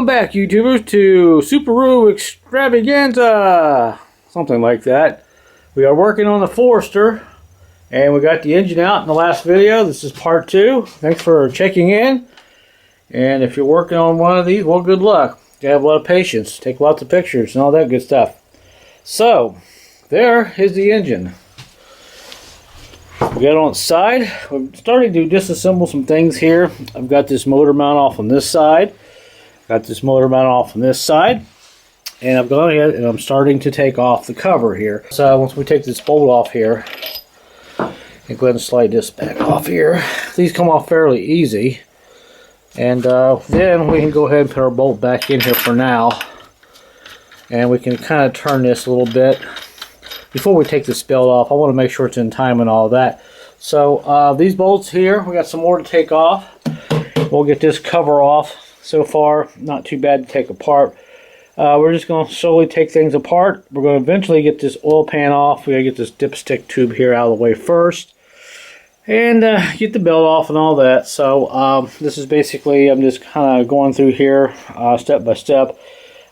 Welcome back, YouTubers, to Subaru Extravaganza! Something like that. We are working on the Forester, and we got the engine out in the last video. This is part 2. Thanks for checking in. And if you're working on one of these, well, good luck. You have a lot of patience. Take lots of pictures and all that good stuff. So, there is the engine. We got it on its side. We're starting to disassemble some things here. I've got this motor mount off on this side. Got this motor mount off on this side. And I've gone ahead and I'm starting to take off the cover here. So once we take this bolt off here, and go ahead and slide this back off here. These come off fairly easy. And then we can go ahead and put our bolt back in here for now. And we can kind of turn this a little bit. Before we take this belt off, I want to make sure it's in time and all that. So these bolts here, we got some more to take off. We'll get this cover off. So far, not too bad to take apart. We're just going to slowly take things apart. We're going to eventually get this oil pan off. We got to get this dipstick tube here out of the way first. And get the belt off and all that. So this is basically, I'm just kind of going through here step by step.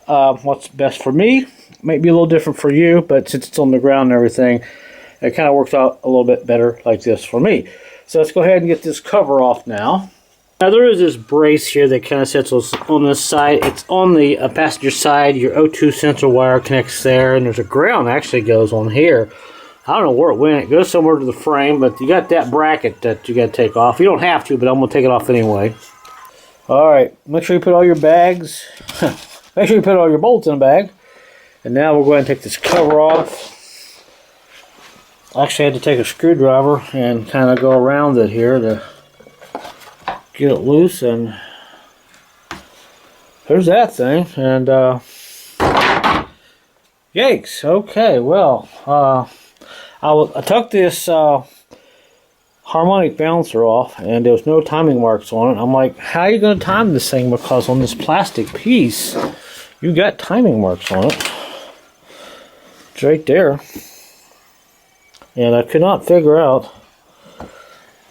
What's best for me. Might be a little different for you, but since it's on the ground and everything, it kind of works out a little bit better like this for me. So let's go ahead and get this cover off now. Now there is this brace here that kind of sits on this side. It's on the passenger side. Your O2 sensor wire connects there, and there's a ground that actually goes on here. I don't know where it went. It goes somewhere to the frame, but you got that bracket that you got to take off. You don't have to, but I'm going to take it off anyway. Alright, make sure you put all your bags, make sure you put all your bolts in a bag. And now we're going to take this cover off. I actually had to take a screwdriver and kind of go around it here to get it loose, and there's that thing. And yikes. Okay, well, I took this harmonic balancer off, and there was no timing marks on it. I'm like, how are you going to time this thing? Because on this plastic piece, you got timing marks on it. It's right there. And I could not figure out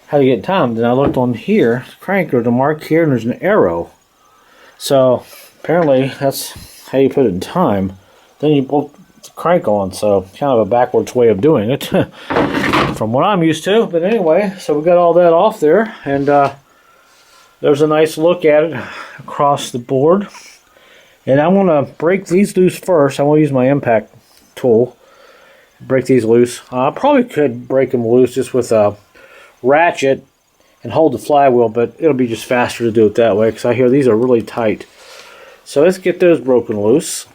how to get timed. And I looked on here, crank, there's a mark here, and there's an arrow. So apparently that's how you put it in time. Then you bolt the crank on. So kind of a backwards way of doing it from what I'm used to. But anyway, so we got all that off there, and there's a nice look at it across the board. And I'm going to break these loose first. I want to use my impact tool. Break these loose. I probably could break them loose just with a ratchet and hold the flywheel, but it'll be just faster to do it that way because I hear these are really tight. So let's get those broken loose.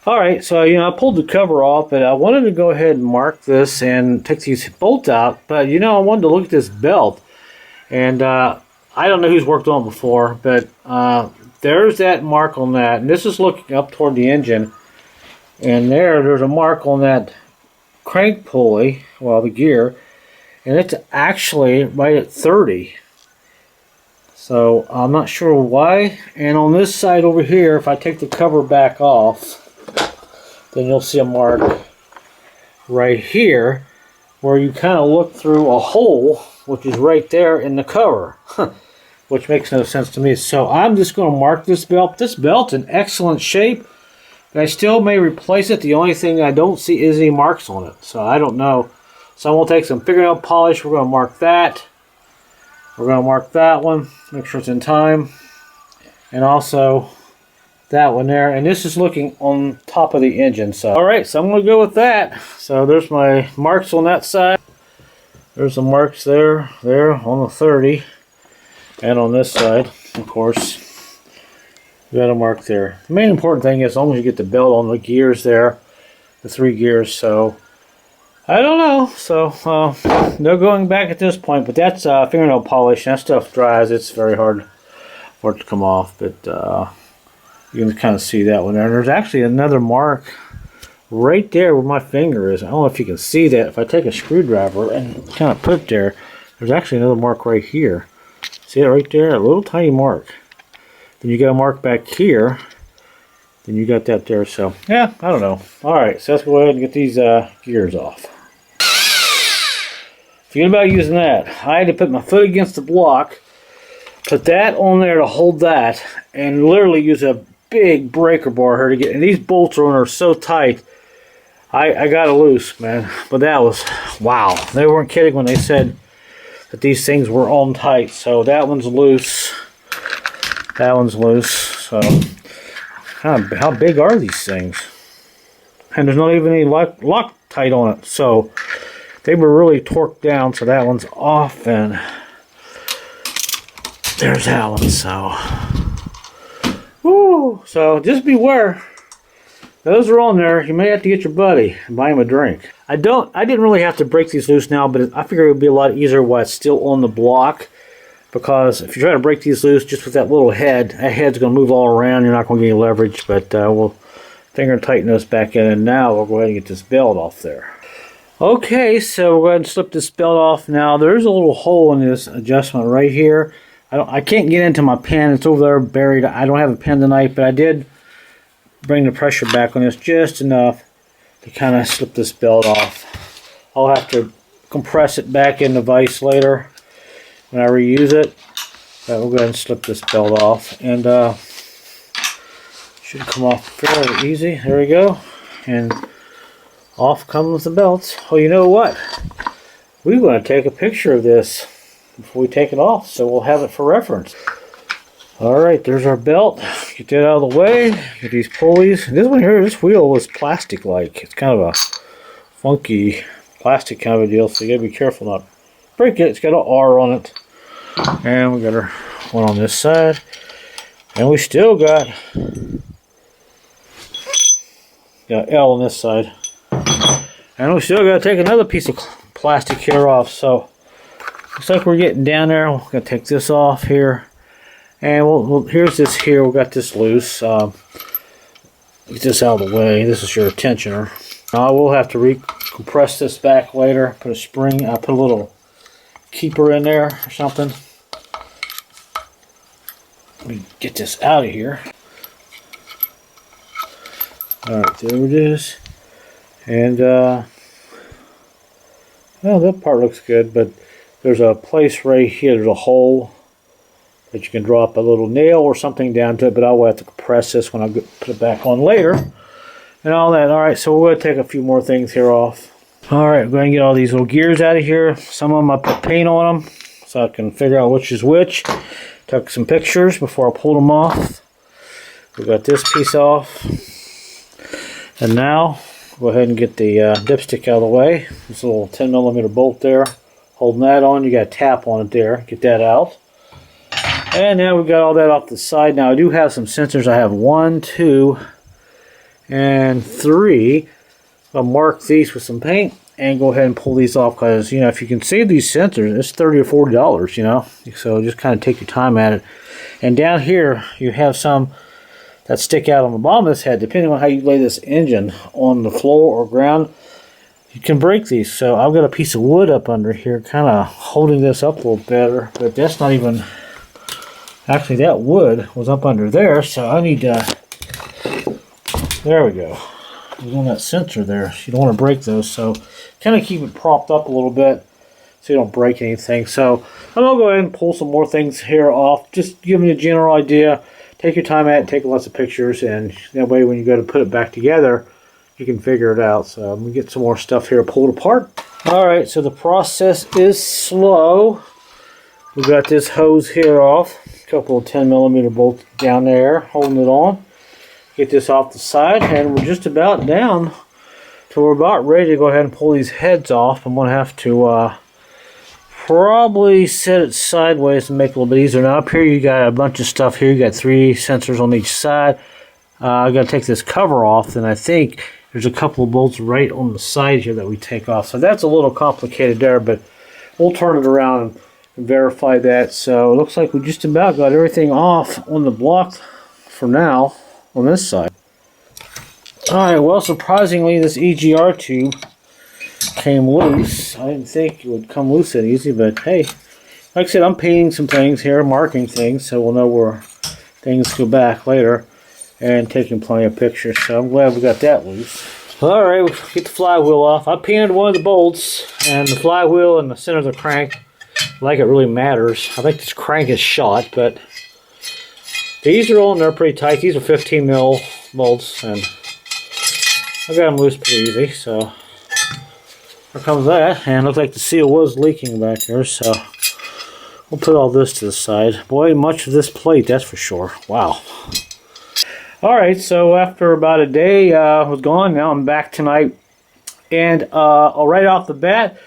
Alright, so I pulled the cover off, but I wanted to go ahead and mark this and take these bolts out, but I wanted to look at this belt. And I don't know who's worked on it before, but there's that mark on that, and this is looking up toward the engine, and there's a mark on that crank pulley, well, the gear, and it's actually right at 30. So I'm not sure why. And on this side over here, if I take the cover back off, then you'll see a mark right here where you kind of look through a hole, which is right there in the cover. Which makes no sense to me. So I'm just going to mark this belt. This belt's in excellent shape. I still may replace it. The only thing I don't see is any marks on it. So I don't know. So I'm going to take some fingernail polish. We're going to mark that. We're going to mark that one. Make sure it's in time. And also that one there. And this is looking on top of the engine. So alright, so I'm going to go with that. So there's my marks on that side. There's the marks there on the 30. And on this side, of course, we got a mark there. The main important thing is as long as you get the belt on the gears there, the 3 gears. So I don't know. So no going back at this point. But that's fingernail polish. That stuff dries. It's very hard for it to come off. But you can kind of see that one there. And there's actually another mark right there where my finger is. I don't know if you can see that. If I take a screwdriver and kind of put it there, there's actually another mark right here. See it right there? A little tiny mark. Then you got a mark back here. Then you got that there. So, yeah, I don't know. Alright, so let's go ahead and get these gears off. Forget about using that. I had to put my foot against the block, put that on there to hold that, and literally use a big breaker bar here to get, and these bolts are so tight. I got it loose, man. But that was, wow. They weren't kidding when they said that these things were on tight. So that one's loose. That one's loose. So how big are these things? And there's not even any Loctite on it. So they were really torqued down. So that one's off, and there's that one. So, woo. So just beware. Those are on there. You may have to get your buddy and buy him a drink. I didn't really have to break these loose now, but I figured it would be a lot easier while it's still on the block. Because if you try to break these loose just with that little head, that head's going to move all around. You're not going to get any leverage, but we'll finger tighten those back in. And now we'll go ahead and get this belt off there. Okay, so we'll go ahead and slip this belt off. Now there's a little hole in this adjustment right here. I can't get into my pen. It's over there buried. I don't have a pen tonight, but I did bring the pressure back on this just enough to kind of slip this belt off. I'll have to compress it back in the vise later when I reuse it. But we'll go ahead and slip this belt off, and should come off fairly easy. There we go, and off comes the belts. Oh, you know what? We're going to take a picture of this before we take it off, so we'll have it for reference. Alright, there's our belt. Get that out of the way. Get these pulleys. This one here, this wheel was plastic-like. It's kind of a funky plastic kind of a deal, so you gotta be careful not to break it. It's got an R on it. And we got our one on this side. And we still got L on this side. And we still got to take another piece of plastic here off. So, looks like we're getting down there. We're going to take this off here. And here's this here. We got this loose. Get this out of the way. This is your tensioner. I will have to recompress this back later. Put a spring. I put a little keeper in there or something. Let me get this out of here. Alright, there it is. And well, that part looks good, but there's a place right here. There's a hole that you can drop a little nail or something down to it, but I'll have to compress this when I put it back on later and all that. Alright, so we're going to take a few more things here off. Alright, I'm going to get all these little gears out of here. Some of them I put paint on them so I can figure out which is which. Took some pictures before I pulled them off. We got this piece off. And now, go ahead and get the dipstick out of the way. This little 10mm bolt there. Holding that on, you got a tap on it there. Get that out. And now we've got all that off the side. Now I do have some sensors. I have 1, 2, and 3. I'll mark these with some paint and go ahead and pull these off, because, you know, if you can save these sensors, it's $30 or $40, you know. So just kind of take your time at it. And down here, you have some that stick out on the bottom of this head. Depending on how you lay this engine on the floor or ground, you can break these. So I've got a piece of wood up under here, kind of holding this up a little better, but that's not even... Actually, that wood was up under there, so I need to... There we go. It was on that sensor there. You don't want to break those, so kind of keep it propped up a little bit so you don't break anything. So I'm going to go ahead and pull some more things here off. Just giving you a general idea. Take your time at it, take lots of pictures, and that way when you go to put it back together, you can figure it out. So I'm going to get some more stuff here pulled apart. Alright, so the process is slow. We got this hose here off. A couple of 10mm bolts down there holding it on. Get this off the side, and we're just about down. So we're about ready to go ahead and pull these heads off. I'm going to have to probably set it sideways to make it a little bit easier. Now up here you got a bunch of stuff here. You got 3 sensors on each side. I got to take this cover off, and I think there's a couple of bolts right on the side here that we take off. So that's a little complicated there, but we'll turn it around and verify that. So it looks like we just about got everything off on the block for now on this side. Alright, well, surprisingly this EGR tube came loose. I didn't think it would come loose that easy, but hey, like I said, I'm painting some things here, marking things, so we'll know where things go back later, and taking plenty of pictures, so I'm glad we got that loose. Alright, we'll get the flywheel off. I painted one of the bolts, and the flywheel in the center of the crank, like it really matters. I think this crank is shot, but These are on there pretty tight. These are 15 mil bolts, and I got them loose pretty easy. So there comes that, and it looks like the seal was leaking back there. So we'll put all this to the side. Boy, much of this plate, that's for sure. Wow. All right, so after about a day was gone, now I'm back tonight, and right off the bat,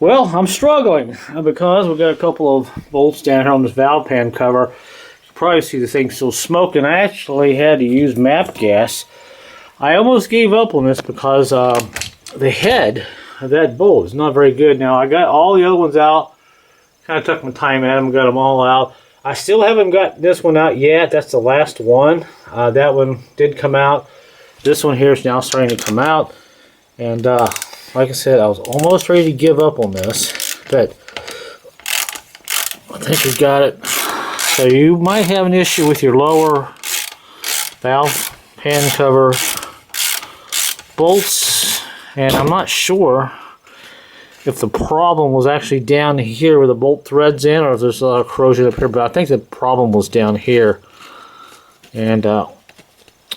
well, I'm struggling because we've got a couple of bolts down here on this valve pan cover. You can probably see the thing still smoking. I actually had to use MAP gas. I almost gave up on this because the head of that bolt is not very good. Now, I got all the other ones out, kind of took my time at them, got them all out. I still haven't got this one out yet. That's the last one. That one did come out. This one here is now starting to come out. And like I said, I was almost ready to give up on this, but I think we got it. So you might have an issue with your lower valve pan cover bolts, and I'm not sure if the problem was actually down here where the bolt threads in, or if there's a lot of corrosion up here, but I think the problem was down here. And well,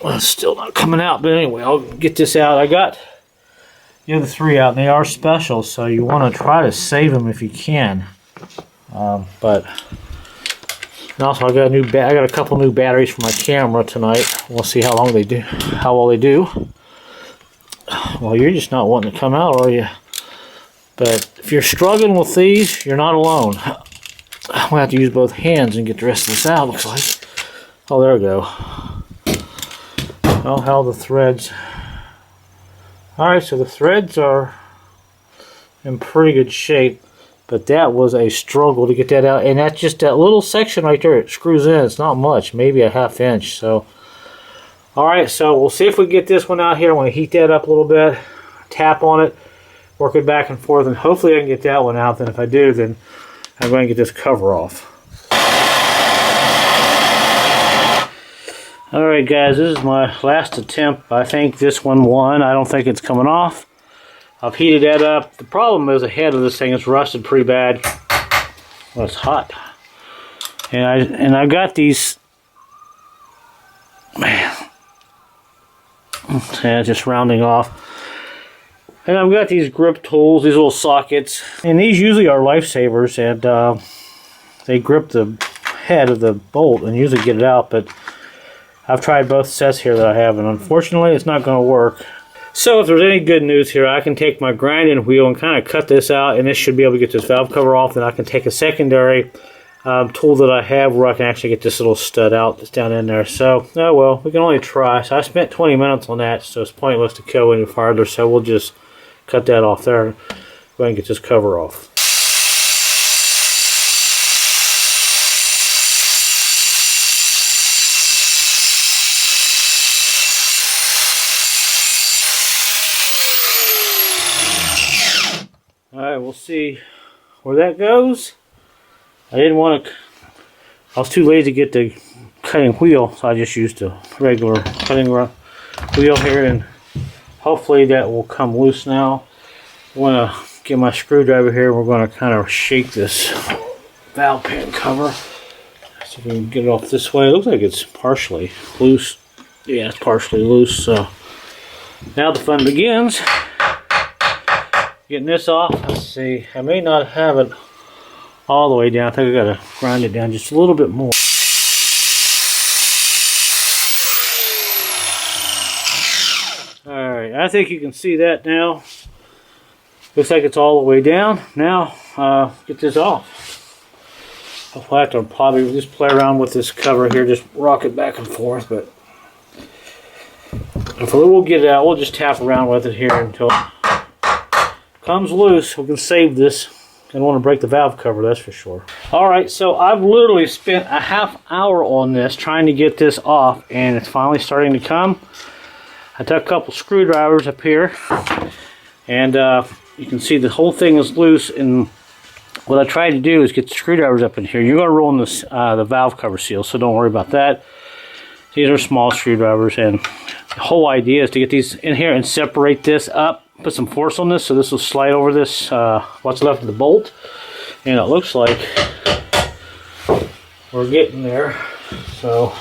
it's still not coming out, but anyway, I'll get this out. I got the other three out, and they are special, so you want to try to save them if you can. But and also I got a couple new batteries for my camera tonight. We'll see how long they do, how well they do. Well, you're just not wanting to come out, are you? But if you're struggling with these, you're not alone. I'm gonna have to use both hands and get the rest of this out. Looks like. Oh, there we go. Well, how the threads. Alright, so the threads are in pretty good shape, but that was a struggle to get that out. And that's just that little section right there. It screws in. It's not much, maybe a ½ inch. So, alright, so we'll see if we get this one out here. I want to heat that up a little bit, tap on it, work it back and forth, and hopefully I can get that one out. Then if I do, then I'm going to get this cover off. Alright guys, this is my last attempt. I think this one won. I don't think it's coming off. I've heated that up. The problem is the head of this thing is rusted pretty bad. Well, it's hot. And I've got these, man, yeah, just rounding off. And I've got these grip tools, these little sockets. And these usually are lifesavers, and they grip the head of the bolt and usually get it out, but I've tried both sets here that I have, and unfortunately it's not going to work. So if there's any good news here, I can take my grinding wheel and kind of cut this out, and this should be able to get this valve cover off. Then I can take a secondary tool that I have where I can actually get this little stud out that's down in there. So, oh well, we can only try. So I spent 20 minutes on that, so it's pointless to go any farther, so we'll just cut that off there and go ahead and get this cover off. Alright, we'll see where that goes. I didn't want to, I was too lazy to get the cutting wheel, so I just used a regular cutting wheel here, and hopefully that will come loose now. I'm going to get my screwdriver here, and we're going to kind of shake this valve pan cover. See if we can get it off this way. It looks like it's partially loose. Yeah, it's partially loose, so now the fun begins. Getting this off. Let's see. I may not have it all the way down. I think I gotta grind it down just a little bit more. Alright, I think you can see that now. Looks like it's all the way down. Now, get this off. I'll have to probably just play around with this cover here, just rock it back and forth, but if we'll get it out, we'll just tap around with it here until comes loose. We can save this. I don't want to break the valve cover, that's for sure. Alright, so I've literally spent a ½ hour on this trying to get this off, and it's finally starting to come. I took a couple screwdrivers up here, and you can see the whole thing is loose, and what I tried to do is get the screwdrivers up in here. You're going to ruin this, the valve cover seal, so don't worry about that. These are small screwdrivers, and the whole idea is to get these in here and separate this up. Put some force on this, so this will slide over this, what's left of the bolt. And it looks like we're getting there. So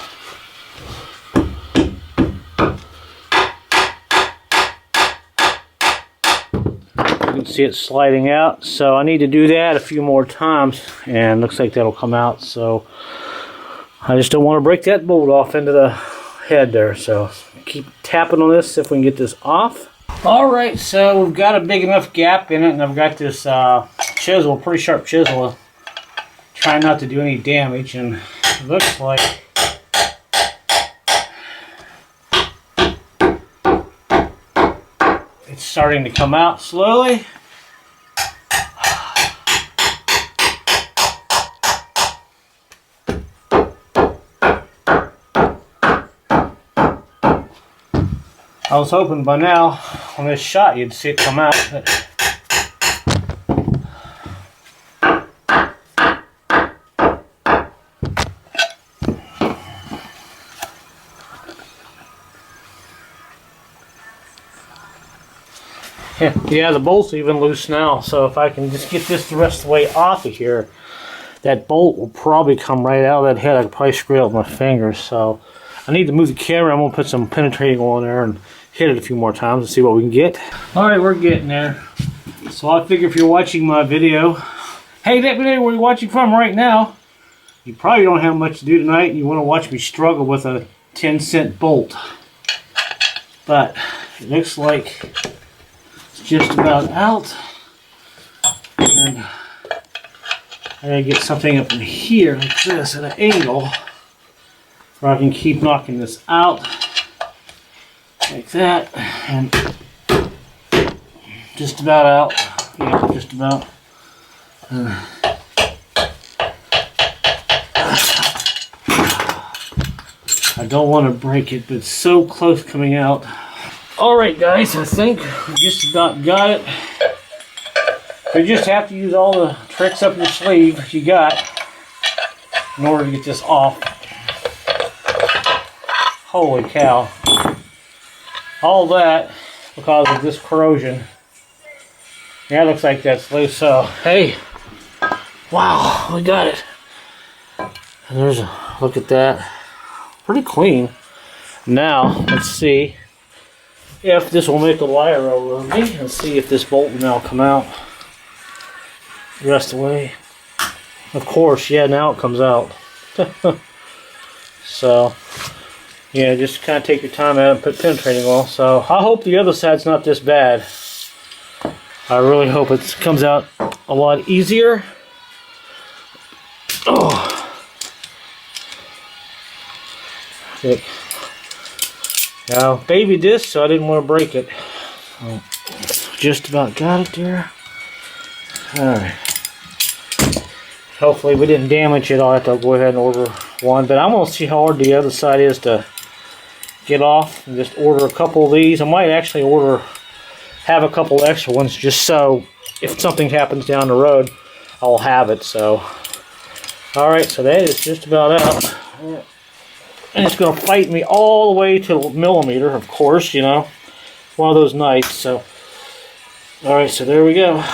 you can see it sliding out. So I need to do that a few more times, and looks like that'll come out. So I just don't want to break that bolt off into the head there. So keep tapping on this, see if we can get this off. Alright, so we've got a big enough gap in it, and I've got this chisel, pretty sharp chisel, trying not to do any damage, and it looks like it's starting to come out slowly. I was hoping by now on this shot you'd see it come out. But yeah, the bolt's even loose now, so if I can just get this the rest of the way off of here, that bolt will probably come right out of that head. I could probably screw it with my fingers, so I need to move the camera. I'm going to put some penetrating oil in there and hit it a few more times and see what we can get. Alright, we're getting there. So I figure if you're watching my video, hey, let me know where you're watching from right now. You probably don't have much to do tonight and you want to watch me struggle with a 10-cent bolt. But it looks like it's just about out. And I gotta get something up in here like this at an angle where I can keep knocking this out like that, and just about out. Yeah, just about. I don't want to break it, but it's so close coming out. Alright guys, I think we just about got it. You just have to use all the tricks up your sleeve you got in order to get this off. Holy cow. All that because of this corrosion. Yeah, it looks like that's loose, so hey. Wow, we got it. And there's a look at that. Pretty clean. Now, let's see if this will make a liar over me and see if this bolt will now come out the rest of the way. Of course, yeah, now it comes out. So yeah, just kind of take your time at it and put penetrating oil. So I hope the other side's not this bad. I really hope it comes out a lot easier. Oh, now baby disc, so I didn't want to break it. Just about got it there. Alright. Hopefully we didn't damage it. I'll have to go ahead and order one, but I'm going to see how hard the other side is to get off and just order a couple of these. I might actually have a couple extra ones just so if something happens down the road, I'll have it. So, alright, so that is just about out. And it's going to fight me all the way to millimeter, of course, you know. It's one of those nights, so. Alright, so there we go.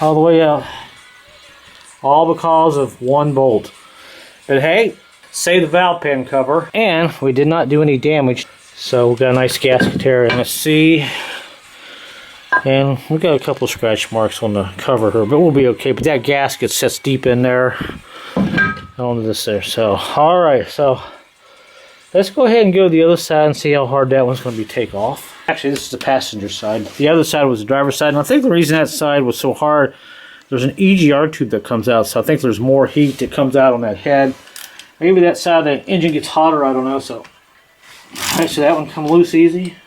All the way out. All because of one bolt. But hey, save the valve pan cover. And we did not do any damage. So we've got a nice gasket here. And let's see. And we got a couple of scratch marks on the cover here, but we'll be okay. But that gasket sits deep in there onto this there. So, alright, so let's go ahead and go to the other side and see how hard that one's going to be take off. Actually, this is the passenger side. The other side was the driver's side. And I think the reason that side was so hard, there's an EGR tube that comes out. So I think there's more heat that comes out on that head. Maybe that side of the engine gets hotter, I don't know. So, alright, so that one come loose easy.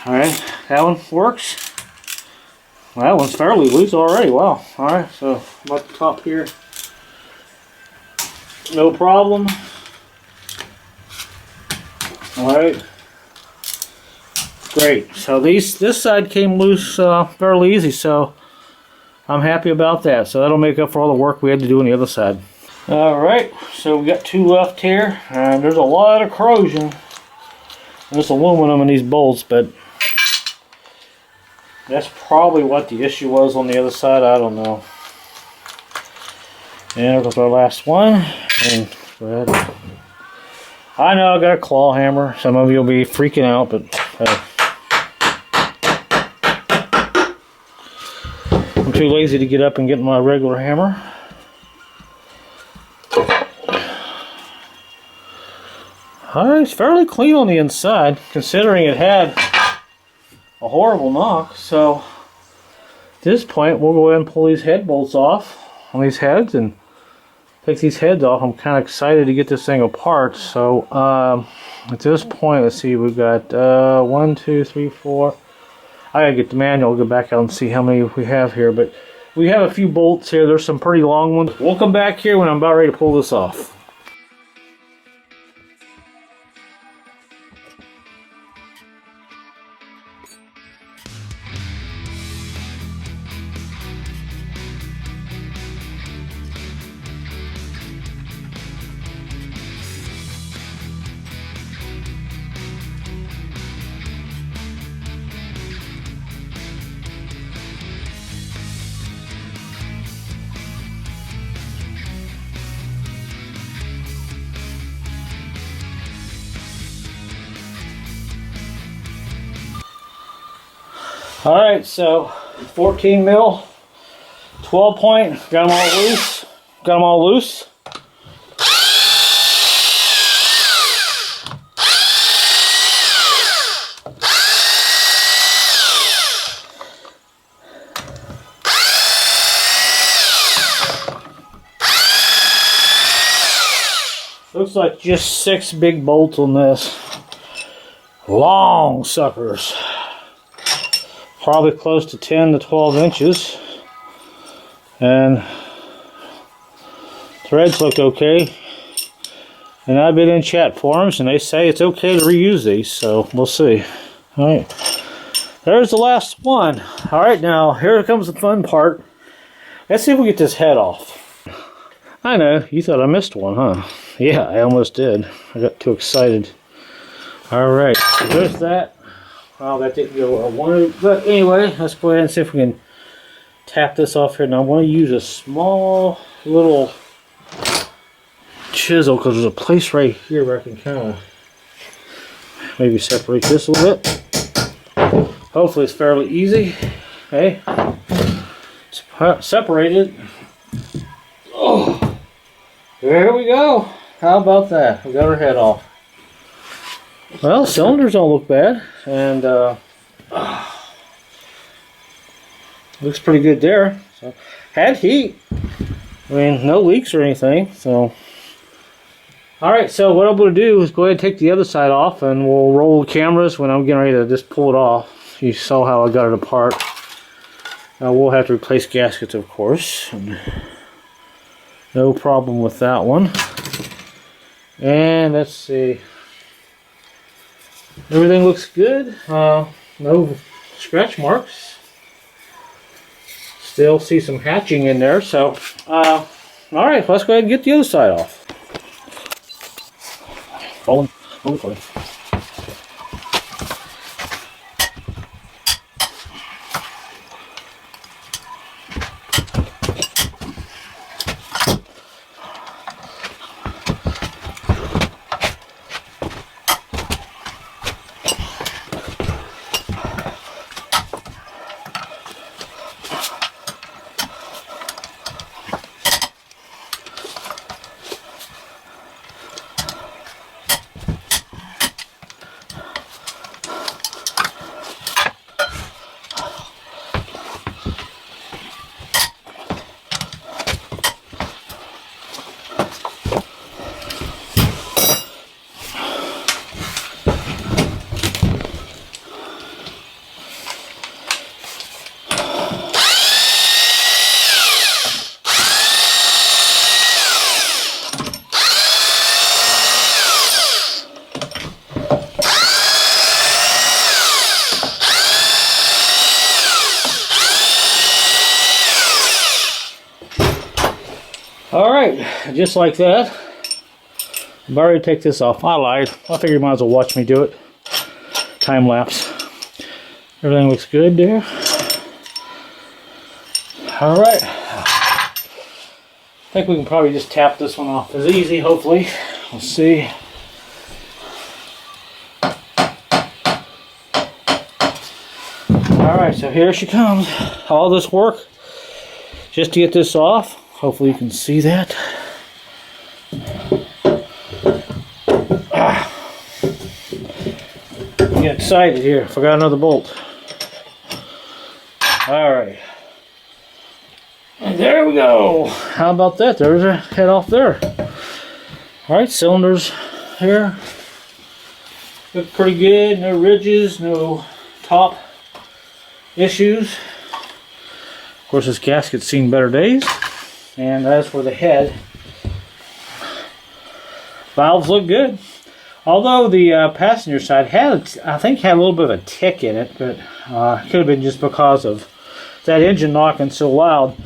Alright, that one works. Well, that one's fairly loose already. Wow. Alright, so about the top here. No problem. Alright. Great. So this side came loose fairly easy, so I'm happy about that. So that'll make up for all the work we had to do on the other side. Alright, so we got two left here. And there's a lot of corrosion in this aluminum in these bolts, but that's probably what the issue was on the other side. I don't know. And there goes our last one. And go ahead. I know I got a claw hammer. Some of you will be freaking out, but I'm too lazy to get up and get my regular hammer. Alright, it's fairly clean on the inside, considering it had a horrible knock. So at this point, we'll go ahead and pull these head bolts off on these heads and take these heads off. I'm kind of excited to get this thing apart. So at this point, let's see, we've got 1, 2, 3, 4. I gotta get the manual, go back out and see how many we have here. But we have a few bolts here. There's some pretty long ones. We'll come back here when I'm about ready to pull this off. Alright, so 14 mil, 12 point, got them all loose. Got them all loose. Looks like just 6 big bolts on this. Long suckers. Probably close to 10 to 12 inches. And threads look okay. And I've been in chat forums and they say it's okay to reuse these, so we'll see. Alright. There's the last one. Alright, now here comes the fun part. Let's see if we get this head off. I know, you thought I missed one, huh? Yeah, I almost did. I got too excited. Alright, so there's that. Well, that didn't go where I wanted. But anyway, let's go ahead and see if we can tap this off here. Now I want to use a small little chisel because there's a place right here where I can kind of maybe separate this a little bit. Hopefully it's fairly easy. Okay. Separate it. Oh, there we go. How about that? We got our head off. Well, cylinders don't look bad, and looks pretty good there. So, had heat. I mean, no leaks or anything. So, all right. So what I'm going to do is go ahead and take the other side off, and we'll roll the cameras when I'm getting ready to just pull it off. You saw how I got it apart. Now we'll have to replace gaskets, of course. And no problem with that one. And let's see. Everything looks good. No scratch marks. Still see some hatching in there. So, alright, let's go ahead and get the other side off. Rolling. Alright, just like that. I'm about ready to take this off. I lied. I figured you might as well watch me do it. Time lapse. Everything looks good there. Alright. think we can probably just tap this one off as easy, hopefully. We'll see. Alright, so here she comes. All this work just to get this off. Hopefully you can see that. I'm getting excited here. Forgot another bolt. Alright. And there we go. How about that? There's a head off there. Alright, cylinders here. Look pretty good. No ridges, no top issues. Of course, this gasket's seen better days. And as for the head, valves look good. Although the passenger side had, I think, had a little bit of a tick in it, but it could have been just because of that engine knocking so loud.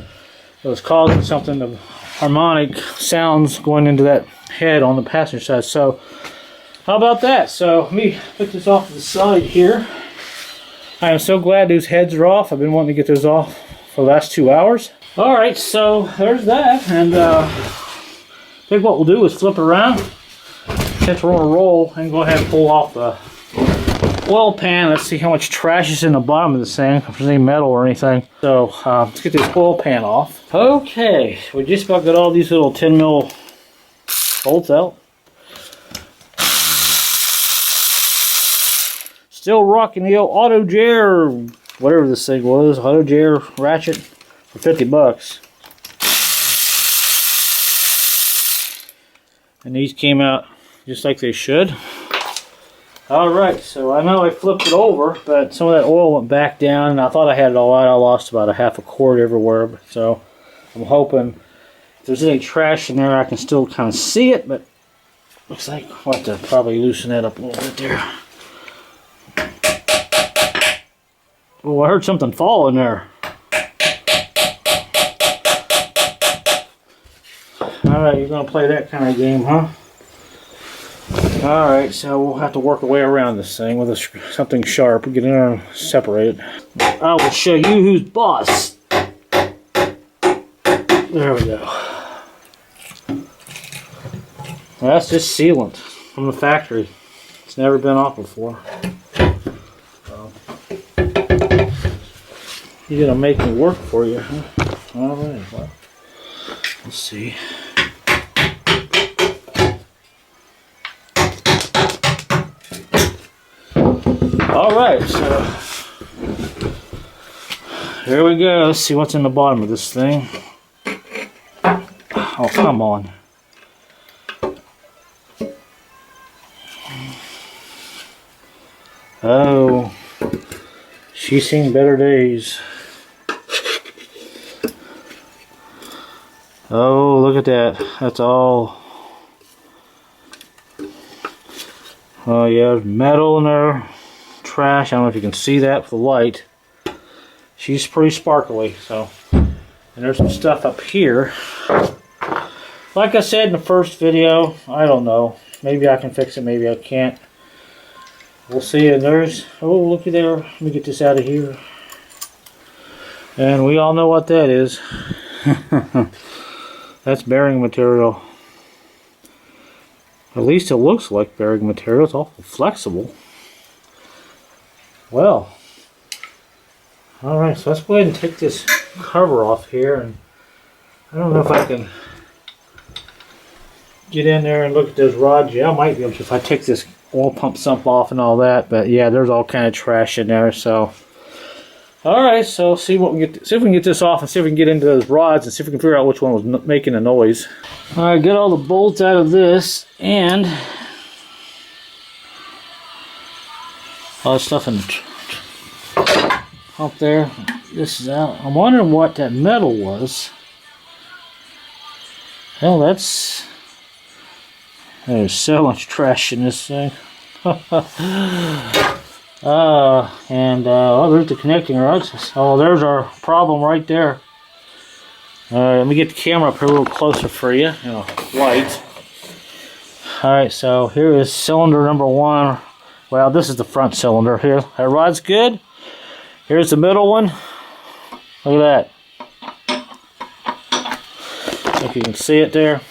It was causing something of harmonic sounds going into that head on the passenger side. So, how about that? So, let me put this off to the side here. I am so glad these heads are off. I've been wanting to get those off for the last 2 hours. Alright, so there's that. And I think what we'll do is flip around. Since we're on a roll, and go ahead and pull off the oil pan. Let's see how much trash is in the bottom of this thing, if there's any metal or anything. So let's get this oil pan off. Okay, we just about got all these little 10 mil bolts out. Still rocking the old auto jar, whatever this thing was, auto jar ratchet for 50 bucks. And these came out just like they should. Alright, so I know I flipped it over, but some of that oil went back down, and I thought I had it all out. I lost about a half a quart everywhere, so I'm hoping if there's any trash in there I can still kind of see it, but looks like I'll have to probably loosen that up a little bit there. Oh, I heard something fall in there. Alright, you're going to play that kind of game, huh? Alright, so we'll have to work our way around this thing with something sharp. We'll get in there and separate it. I will show you who's boss. There we go. Well, that's just sealant from the factory. It's never been off before. So, you're going to make me work for you, huh? Alright, well, let's see. Alright, so here we go. Let's see what's in the bottom of this thing. Oh, come on. Oh, she's seen better days. Oh, look at that. That's all. Oh, yeah, there's metal in there. Trash. I don't know if you can see that with the light. She's pretty sparkly. So, and there's some stuff up here. Like I said in the first video, I don't know. Maybe I can fix it. Maybe I can't. We'll see. And there's, oh, looky there. Let me get this out of here. And we all know what that is. That's bearing material. At least it looks like bearing material. It's awful flexible. Well, alright, so let's go ahead and take this cover off here, and I don't know if I can get in there and look at those rods. Yeah, I might be able to if I take this oil pump sump off and all that, but yeah, there's all kind of trash in there. So alright, so see what we get, see if we can get this off and see if we can get into those rods and see if we can figure out which one was making the noise. Alright, get all the bolts out of this, and all that stuff in the up there. This is out. I'm wondering what that metal was. Hell, there's so much trash in this thing. Oh, there's the connecting rods. Oh, there's our problem right there. Let me get the camera up here a little closer for you. Light. Alright, so here is cylinder number 1. Well, this is the front cylinder here. That rod's good. Here's the middle one. Look at that. If you can see it there.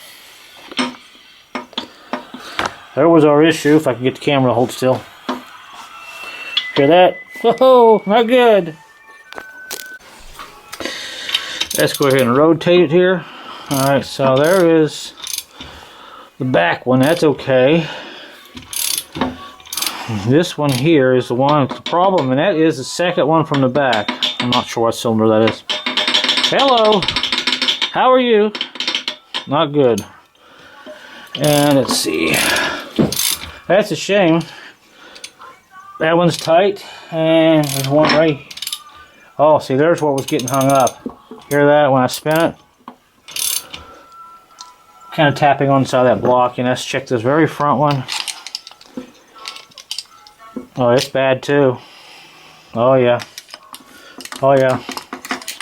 There was our issue, if I can get the camera to hold still. Hear that? Whoa, not good. Let's go ahead and rotate it here. Alright, so there is the back one, that's okay. This one here is the one with the problem, and that is the second one from the back. I'm not sure what cylinder that is. Hello! How are you? Not good. And let's see. That's a shame. That one's tight, and there's one right. Oh, see, there's what was getting hung up. Hear that when I spin it? Kind of tapping on the side of that block. And let's check this very front one. Oh, it's bad too. Oh yeah. Oh yeah.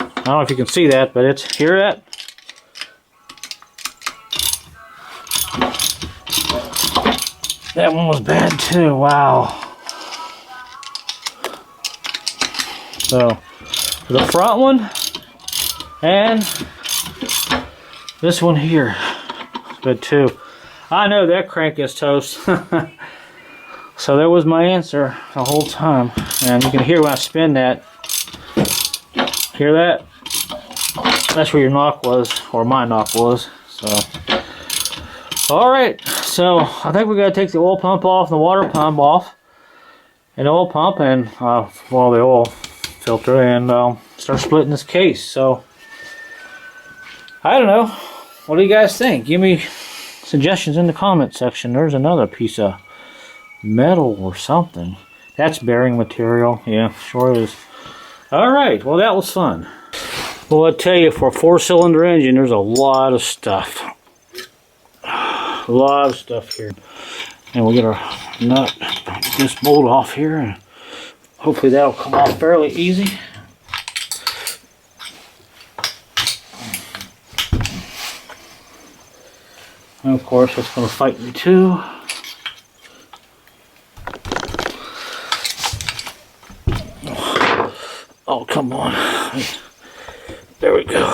I don't know if you can see that, but it's, hear that? That one was bad too, wow. So, the front one and this one here is good too. I know that crank is toast. So there was my answer the whole time. And you can hear when I spin that. Hear that? That's where your knock was, or my knock was. So, alright, so I think we got to take the oil pump off and the water pump off. And the oil pump and, well, the oil filter, and start splitting this case. So, I don't know. What do you guys think? Give me suggestions in the comment section. There's another piece of metal or something. That's bearing material. Yeah, sure is. Alright, well that was fun. Well, I tell you, for a 4-cylinder engine, there's a lot of stuff. A lot of stuff here. And we'll get our nut, this bolt off here, and hopefully that'll come off fairly easy. And of course, it's going to fight me too. Oh, come on. There we go.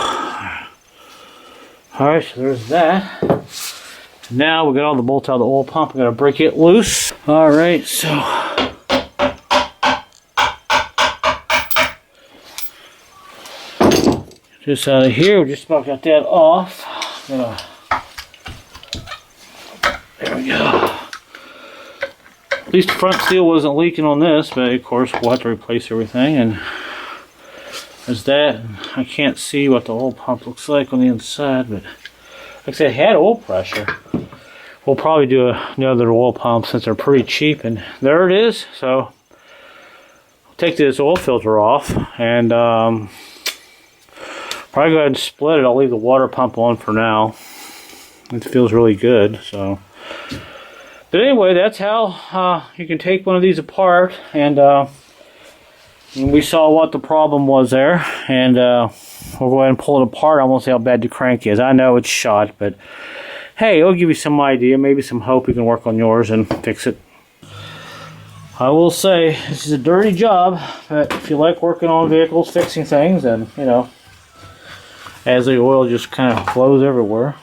Alright, so there's that. Now we got all the bolts out of the oil pump. We got to break it loose. Alright, so just out of here, we just about got that off. There we go. At least the front steel wasn't leaking on this, but of course we'll have to replace everything. And there's that. I can't see what the oil pump looks like on the inside, but like I said, it had oil pressure. We'll probably do another oil pump since they're pretty cheap, and there it is. So I'll take this oil filter off and probably go ahead and split it. I'll leave the water pump on for now. It feels really good. So, but anyway, that's how you can take one of these apart, and we saw what the problem was there, and we'll go ahead and pull it apart. I won't say how bad the crank is. I know it's shot, but hey, it'll give you some idea, maybe some hope you can work on yours and fix it. I will say, this is a dirty job, but if you like working on vehicles, fixing things, and, you know, as the oil just kind of flows everywhere.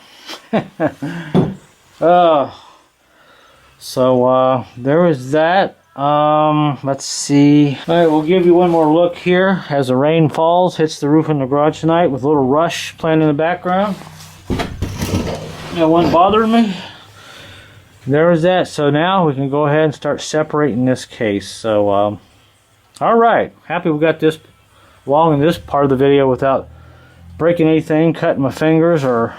So, there is that. Let's see. Alright, we'll give you one more look here as the rain falls, hits the roof in the garage tonight with a little Rush playing in the background. That one bothering me. There is that. So now we can go ahead and start separating this case. So, alright. Happy we got this along in this part of the video without breaking anything, cutting my fingers, or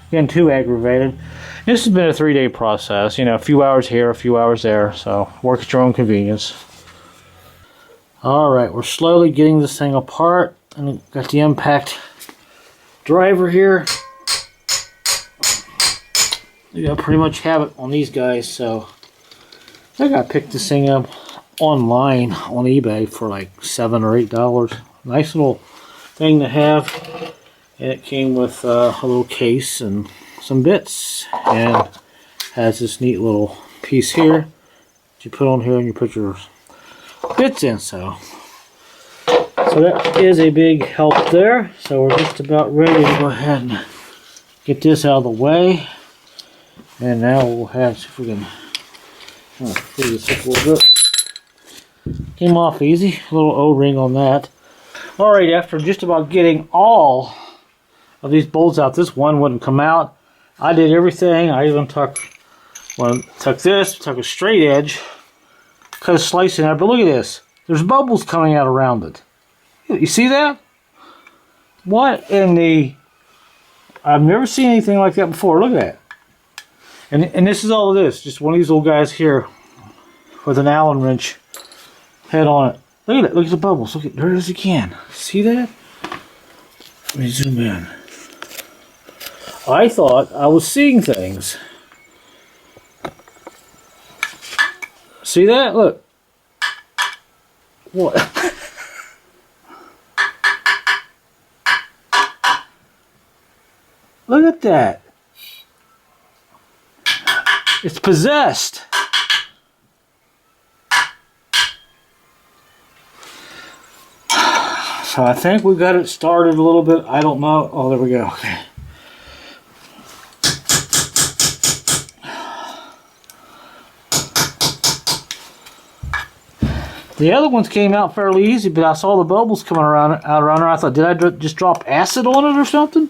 getting too aggravated. This has been a 3-day process, you know, a few hours here, a few hours there, so work at your own convenience. Alright, we're slowly getting this thing apart, and got the impact driver here. You gotta pretty much have it on these guys, so I gotta pick this thing up online on eBay for like $7 or $8. Nice little thing to have, and it came with a little case and some bits, and has this neat little piece here that you put on here and you put your bits in. So that is a big help there. So we're just about ready to go ahead and Get this out of the way. And now we'll have, see if we can free this up a little bit. Came off easy. A little O-ring on that. Alright, after just about getting all of these bolts out, this one wouldn't come out. I did everything. I even took this, took a straight edge, cut a slice in there, but look at this. There's bubbles coming out around it. You see that? What in the... I've never seen anything like that before. Look at that. And this is all it is. Just one of these little guys here with an Allen wrench head on it. Look at it. Look at the bubbles. Look at there as you can. See that? Let me zoom in. I thought I was seeing things. See that? Look. What? Look at that. It's possessed. So I think we got it started a little bit. I don't know. Oh, there we go. Okay. The other ones came out fairly easy, but I saw the bubbles coming out around her. I thought, did I just drop acid on it or something?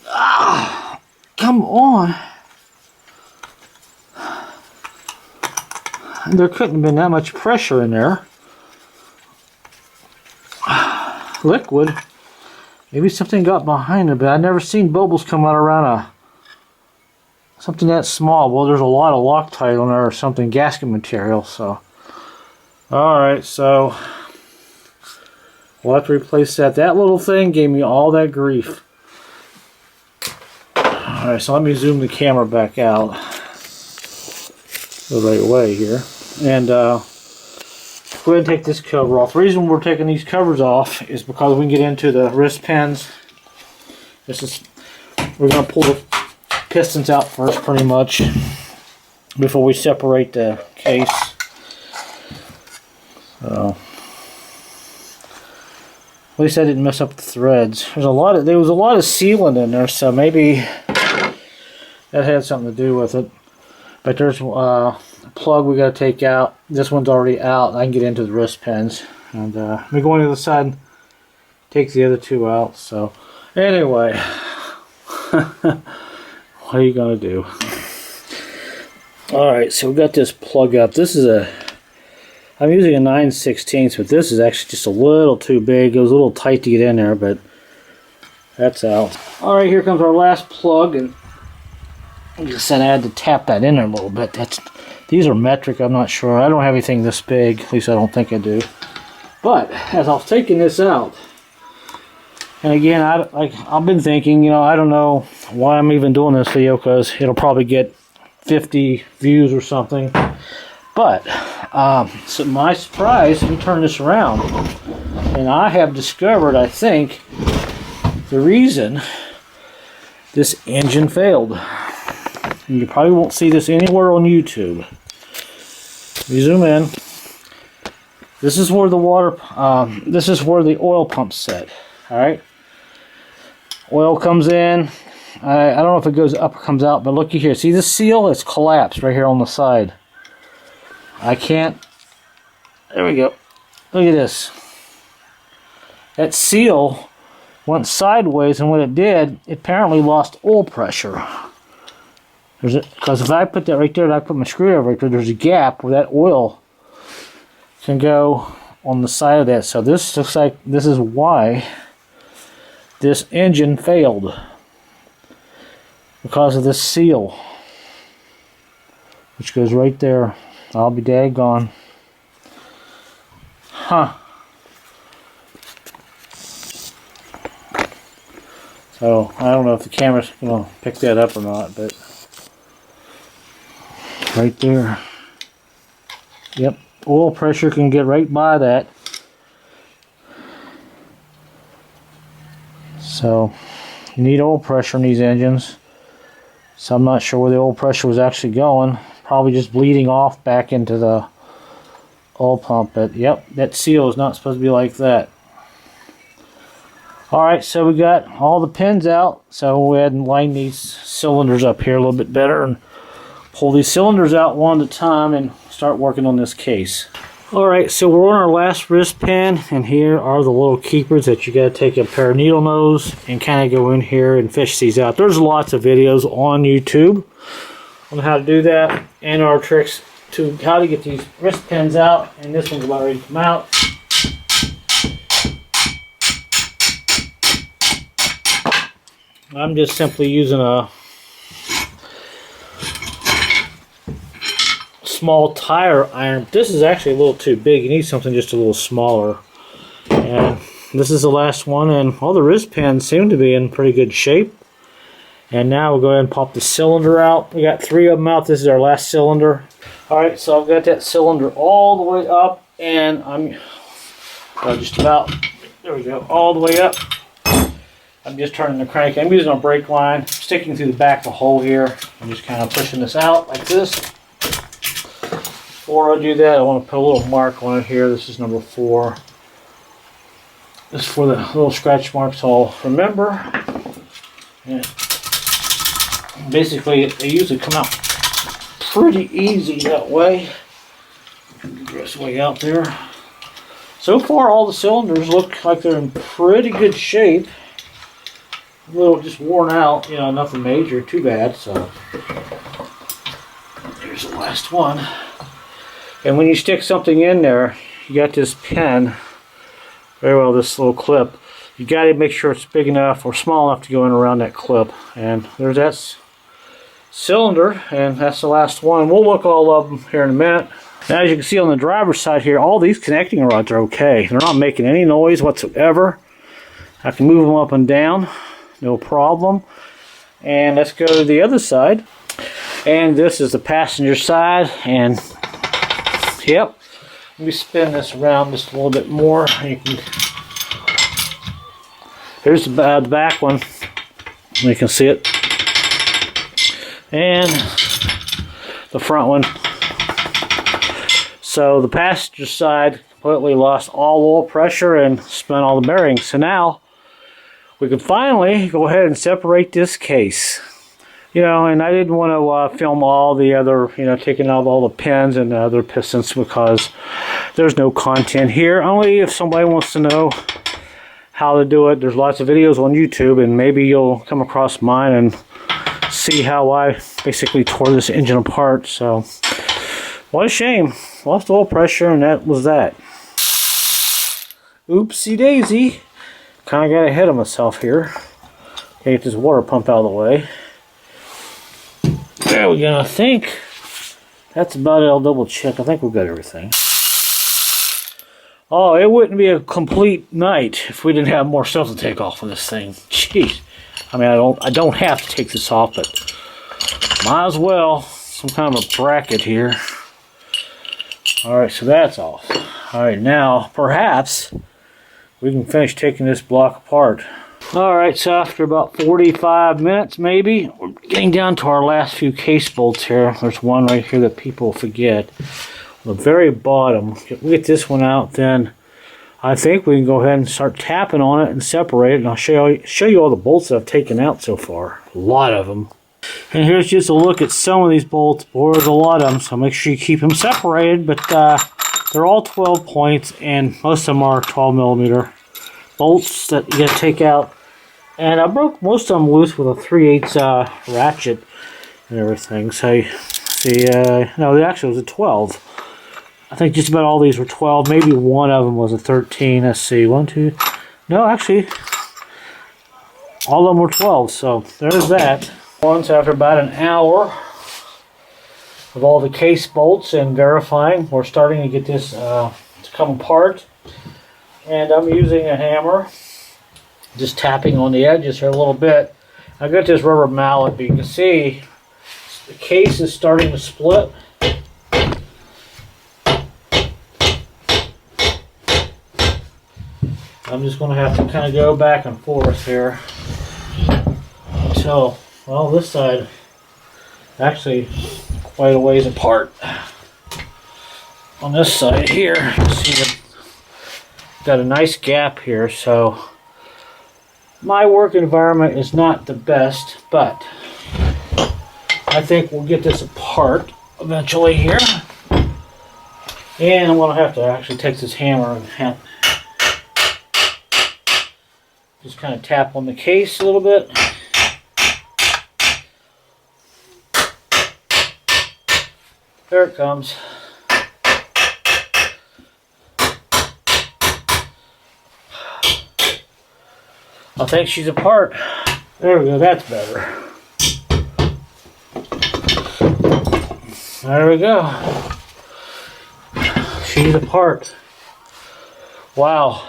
Ah, come on. There couldn't have been that much pressure in there. Liquid. Maybe something got behind it, but I've never seen bubbles come out around something that small. Well, there's a lot of Loctite on there or something, gasket material, so. Alright, so we'll have to replace that. That little thing gave me all that grief. Alright, so let me zoom the camera back out the right way here. And go ahead and take this cover off. The reason we're taking these covers off is because we can get into the wrist pins. We're going to pull the pistons out first pretty much before we separate the case. So at least I didn't mess up the threads. There was a lot of sealant in there, so maybe that had something to do with it. But there's a plug we got to take out. This one's already out. I can get into the wrist pins. And let me go on the other side and take the other two out. So anyway, what are you going to do? Alright, so we got this plug up. This is I'm using a 9/16, but this is actually just a little too big. It was a little tight to get in there, but that's out. Alright, here comes our last plug, and I just said I had to tap that in there a little bit. These are metric, I'm not sure. I don't have anything this big, at least I don't think I do. But as I was taking this out, and again, I've been thinking, you know, I don't know why I'm even doing this video, because it'll probably get 50 views or something. But so my surprise, we turn this around, and I have discovered, I think, the reason this engine failed. And you probably won't see this anywhere on YouTube. We zoom in. This is where the this is where the oil pump's set. All right. Oil comes in. I don't know if it goes up or comes out, but looky here. See this seal? It's collapsed right here on the side. I can't. There we go. Look at this. That seal went sideways, and when it did, it apparently lost oil pressure. Because if I put that right there and I put my screwdriver right there, there's a gap where that oil can go on the side of that. So this looks like this is why this engine failed. Because of this seal, which goes right there. I'll be daggone. Huh. So, I don't know if the camera's going to pick that up or not, but right there. Yep, oil pressure can get right by that. So, you need oil pressure in these engines. So I'm not sure where the oil pressure was actually going. Probably just bleeding off back into the oil pump. But yep, that seal is not supposed to be like that. Alright, so we got all the pins out. So we'll go ahead and line these cylinders up here a little bit better and pull these cylinders out one at a time and start working on this case. Alright, so we're on our last wrist pin, and here are the little keepers that you got to take a pair of needle nose and kind of go in here and fish these out. There's lots of videos on YouTube on how to do that, and our tricks to how to get these wrist pins out, and this one's about ready to come out. I'm just simply using a small tire iron. This is actually a little too big. You need something just a little smaller. And this is the last one, and all the wrist pins seem to be in pretty good shape. And now we'll go ahead and pop the cylinder out. We got 3 of them out. This is our last cylinder. Alright, so I've got that cylinder all the way up, and I'm just about, there we go, all the way up. I'm just turning the crank. I'm using a brake line, sticking through the back of the hole here. I'm just kind of pushing this out like this. Before I do that, I want to put a little mark on it here. This is number 4. This is for the little scratch marks I'll remember. And basically, they usually come out pretty easy that way. Get this way out there. So far, all the cylinders look like they're in pretty good shape. A little just worn out, you know, nothing major, too bad. So here's the last one. And when you stick something in there, you got this pin, very well, this little clip. You got to make sure it's big enough or small enough to go in around that clip. And there's that cylinder, and that's the last one. We'll look all of them here in a minute. Now, as you can see on the driver's side here, all these connecting rods are okay. They're not making any noise whatsoever. I can move them up and down, no problem. And let's go to the other side. And this is the passenger side, and yep. Let me spin this around just a little bit more. Here's the back one. You can see it. And the front one. So the passenger side completely lost all oil pressure and spun all the bearings. So now we can finally go ahead and separate this case. You know, and I didn't want to film all the other, you know, taking out all the pins and the other pistons because there's no content here. Only if somebody wants to know how to do it. There's lots of videos on YouTube, and maybe you'll come across mine and see how I basically tore this engine apart. So, what a shame. Lost oil pressure, and that was that. Oopsie daisy. Kind of got ahead of myself here. Get this water pump out of the way. There we go. I think that's about it. I'll double check. I think we've got everything. Oh, it wouldn't be a complete night if we didn't have more stuff to take off of this thing. Jeez. I mean, I don't have to take this off, but might as well. Some kind of a bracket here. Alright, so that's off. Alright, now perhaps we can finish taking this block apart. Alright, so after about 45 minutes maybe, we're getting down to our last few case bolts here. There's one right here that people forget. On the very bottom, if we get this one out, then I think we can go ahead and start tapping on it and separate it. And I'll show you all the bolts that I've taken out so far. A lot of them. And here's just a look at some of these bolts. Boy, there's a lot of them, so make sure you keep them separated. But they're all 12 points, and most of them are 12 millimeter bolts that you gotta take out. And I broke most of them loose with a 3/8 ratchet and everything. So you see, no, actually it was a 12. I think just about all these were 12. Maybe one of them was a 13. Let's see, 1, 2. No, actually, all of them were 12. So there's that. Once after about an hour of all the case bolts and verifying, we're starting to get this to come apart. And I'm using a hammer, just tapping on the edges here a little bit. I got this rubber mallet, but you can see the case is starting to split. I'm just going to have to kind of go back and forth here until, well, this side actually quite a ways apart. On this side here, you see that got a nice gap here, so My work environment is not the best, but I think we'll get this apart eventually here. And I'm going to have to actually take this hammer and just kind of tap on the case a little bit. There it comes. I think she's apart. There we go, that's better. There we go. She's apart. Wow.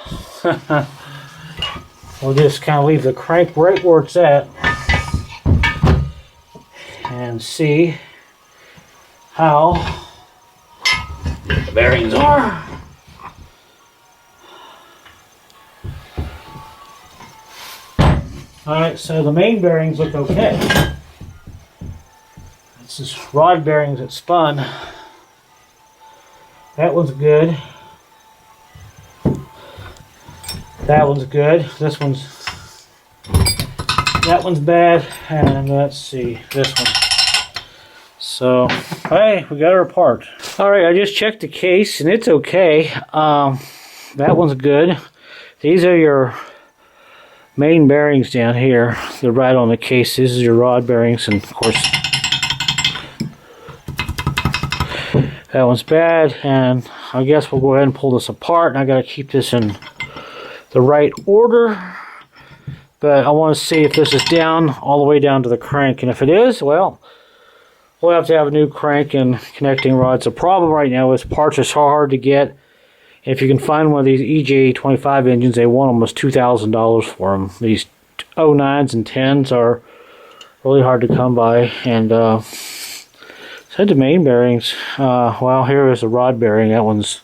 We'll just kind of leave the crank right where it's at and see how the bearings are. Alright, so the main bearings look okay. It's this rod bearings that spun. That one's good. That one's good. This one's... That one's bad. And let's see, this one. So, hey, we got her apart. Alright, I just checked the case and it's okay. That one's good. These are your main bearings down here. They're right on the case. This is your rod bearings, and of course that one's bad. And I guess we'll go ahead and pull this apart, and I got to keep this in the right order. But I want to see if this is down all the way down to the crank, and if it is, well, we'll have to have a new crank and connecting rods. The problem right now is parts are so hard to get. If you can find one of these EJ25 engines, they want almost $2,000 for them. These 09s and 10s are really hard to come by. And said the main bearings, well, here is the rod bearing. That one's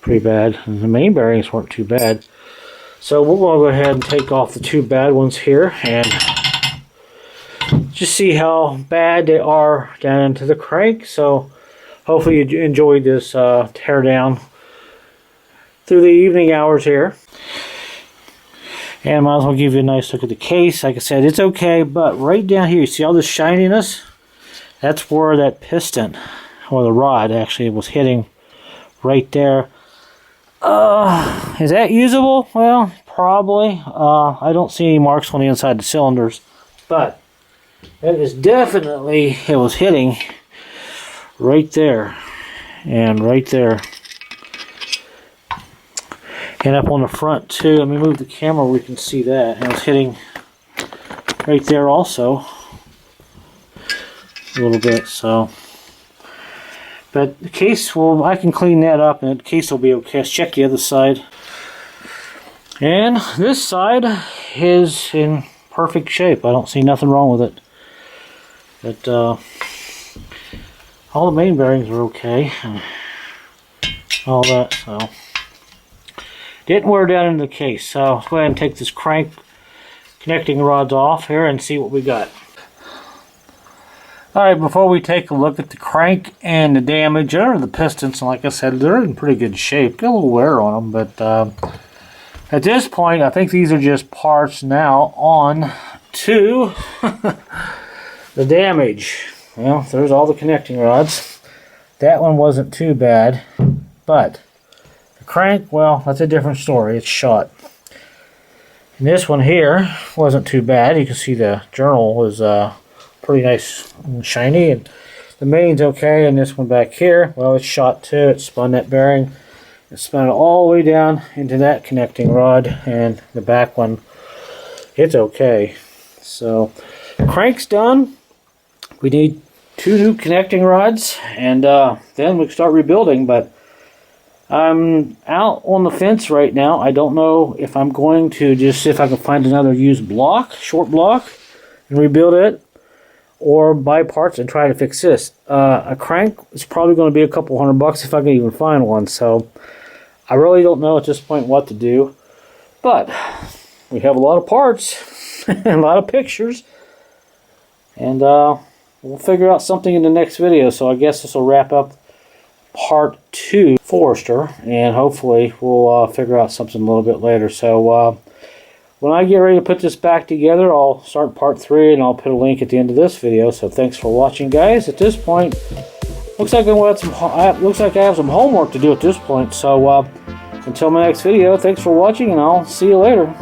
pretty bad. And the main bearings weren't too bad. So we're going to go ahead and take off the two bad ones here and just see how bad they are down into the crank. So hopefully you enjoyed this tear down through the evening hours here. And I might as well give you a nice look at the case. Like I said, it's okay, but right down here, you see all this shininess? That's where that piston, or the rod actually, was hitting right there. Is that usable? Well, probably. I don't see any marks on the inside of the cylinders, but that is definitely, it was hitting right there and right there. And up on the front too. Let me move the camera where we can see that. And it was hitting right there also a little bit. So, but the case will, I can clean that up and the case will be okay. Let's check the other side. And this side is in perfect shape. I don't see nothing wrong with it. But all the main bearings are okay. And all that, so. Didn't wear down into the case, so let's go ahead and take this crank connecting rods off here and see what we got. Alright, before we take a look at the crank and the damage, or the pistons, like I said, they're in pretty good shape. Got a little wear on them, but at this point, I think these are just parts now on to the damage. Well, there's all the connecting rods. That one wasn't too bad, but crank, well, that's a different story. It's shot. And this one here wasn't too bad. You can see the journal was pretty nice and shiny, and the main's okay. And this one back here, well, it's shot too. It spun that bearing. It spun it all the way down into that connecting rod, and the back one, it's okay. So crank's done. We need 2 new connecting rods, and then we can start rebuilding. But I'm out on the fence right now. I don't know if I'm going to just see if I can find another used block, short block, and rebuild it, or buy parts and try to fix this. A crank is probably going to be a couple $100 if I can even find one. So I really don't know at this point what to do. But we have a lot of parts and a lot of pictures, and we'll figure out something in the next video. So I guess this will wrap up part 2 Forester, and hopefully we'll figure out something a little bit later. So when I get ready to put this back together, I'll start part 3, and I'll put a link at the end of this video. So thanks for watching, guys. At this point, looks like I have some homework to do at this point. So until my next video, thanks for watching, and I'll see you later.